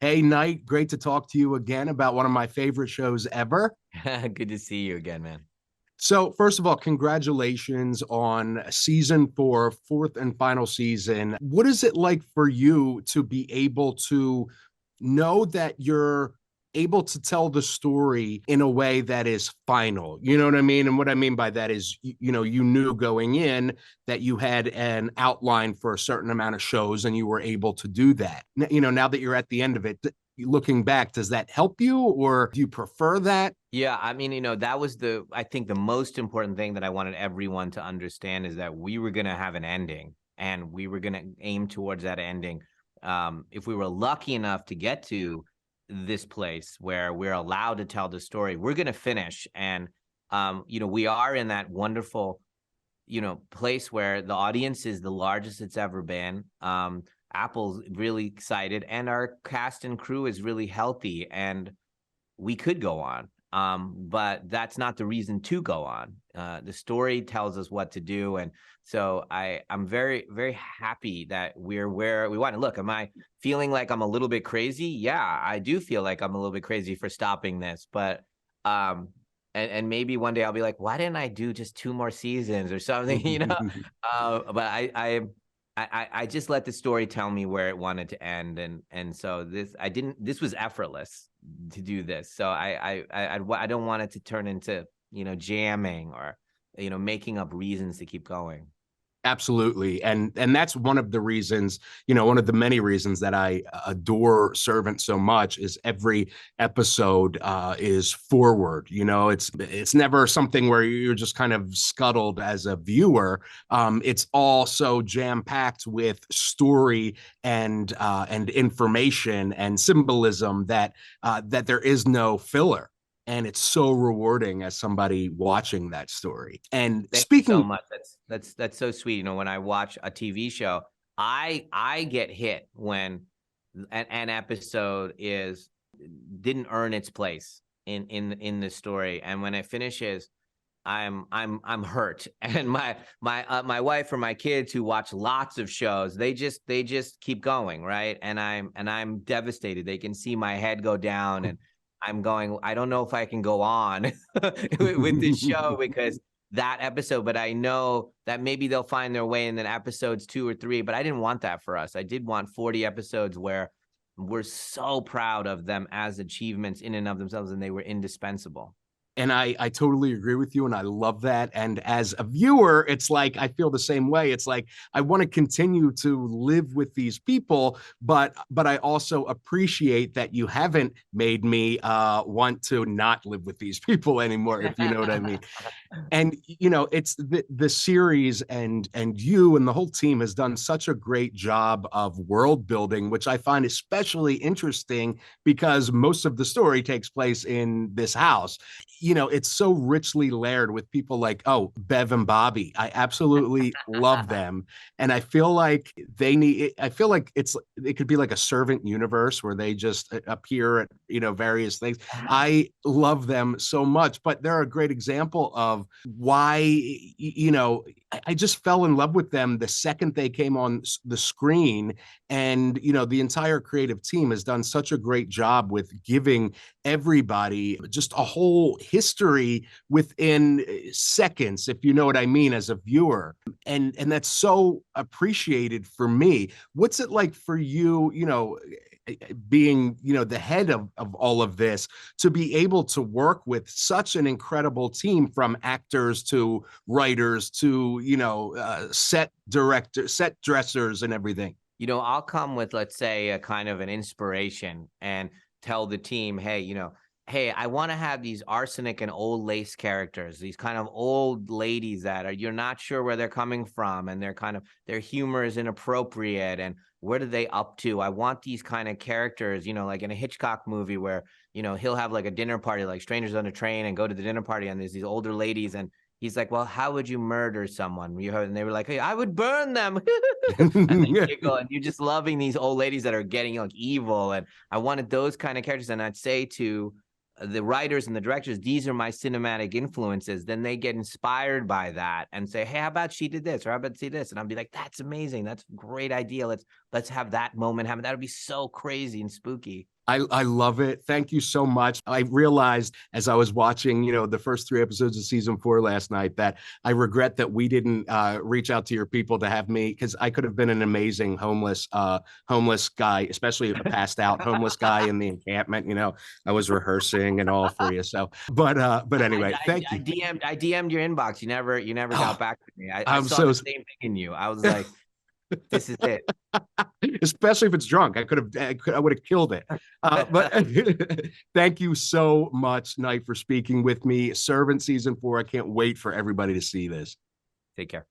Hey, Knight, great to talk to you again about one of my favorite shows ever. Good to see you again, man. So, first of all, congratulations on season four, fourth and final season. What is it like for you to be able to know that you're able to tell the story in a way that is final? You know what I mean? And what I mean by that is, you knew going in that you had an outline for a certain amount of shows and you were able to do that. Now that you're at the end of it, looking back, does that help you or do you prefer that? Yeah, I mean, that was I think the most important thing that I wanted everyone to understand is that we were going to have an ending and we were going to aim towards that ending. If we were lucky enough to get to this place where we're allowed to tell the story, we're going to finish. And, we are in that wonderful, place where the audience is the largest it's ever been. Apple's really excited and our cast and crew is really healthy and we could go on. But that's not the reason to go on. The story tells us what to do. And so I'm very, very happy that we're where we want to look. Am I feeling like I'm a little bit crazy? Yeah, I do feel like I'm a little bit crazy for stopping this, but, and maybe one day I'll be like, why didn't I do just two more seasons or something, but I just let the story tell me where it wanted to end, and so this was effortless to do this. So I don't want it to turn into jamming or making up reasons to keep going. Absolutely. And that's one of the reasons, one of the many reasons that I adore Servant so much is every episode is forward. It's never something where you're just kind of scuttled as a viewer. It's all so jam-packed with story and information and symbolism that there is no filler. And it's so rewarding as somebody watching that story. And Thank you so speaking much. That's so sweet. When I watch a TV show, I get hit when an episode didn't earn its place in the story, and when it finishes, I'm hurt. And my wife or my kids who watch lots of shows, they just keep going, right? And I'm devastated. They can see my head go down, and I'm going, I don't know if I can go on with this show because that episode, but I know that maybe they'll find their way in the episodes 2 or 3, but I didn't want that for us. I did want 40 episodes where we're so proud of them as achievements in and of themselves, and they were indispensable. And I totally agree with you, and I love that. And as a viewer, it's like I feel the same way. It's like I want to continue to live with these people, but I also appreciate that you haven't made me want to not live with these people anymore, if you know what I mean. And it's the series and you and the whole team has done such a great job of world building, which I find especially interesting because most of the story takes place in this house. It's so richly layered with people like, oh, Bev and Bobby. I absolutely love them. And I feel like it could be like a servant universe where they just appear at, various things. I love them so much, but they're a great example of why, I just fell in love with them the second they came on the screen. And, the entire creative team has done such a great job with giving everybody just a whole history within seconds, if you know what I mean, as a viewer. And that's so appreciated for me. What's it like for you, being the head of all of this, to be able to work with such an incredible team, from actors to writers to set dressers and everything? I'll come with, let's say, a kind of an inspiration and tell the team, hey, I want to have these arsenic and old lace characters, these kind of old ladies you're not sure where they're coming from, and their humor is inappropriate, and what are they up to? I want these kind of characters, like in a Hitchcock movie where, he'll have like a dinner party, like strangers on a train, and go to the dinner party, and there's these older ladies, and he's like, well, how would you murder someone? And they were like, hey, I would burn them. And they giggle, and you're just loving these old ladies that are getting like evil. And I wanted those kind of characters. And I'd say to the writers and the directors, these are my cinematic influences. Then they get inspired by that and say, hey, how about she did this? Or how about she this? And I'll be like, that's amazing. That's a great idea. let's have that moment happen. That would be so crazy and spooky. I love it. Thank you so much. I realized as I was watching, the first 3 episodes of season 4 last night that I regret that we didn't reach out to your people to have me, because I could have been an amazing homeless guy, especially a passed out homeless guy in the encampment. I was rehearsing and all for you. So, but anyway, thank you. I DM'd your inbox. You never got back to me. I I'm saw so the same thing in you. I was like, this is it. Especially if it's drunk. I would have killed it. But thank you so much, Knight, for speaking with me. Servant season 4. I can't wait for everybody to see this. Take care.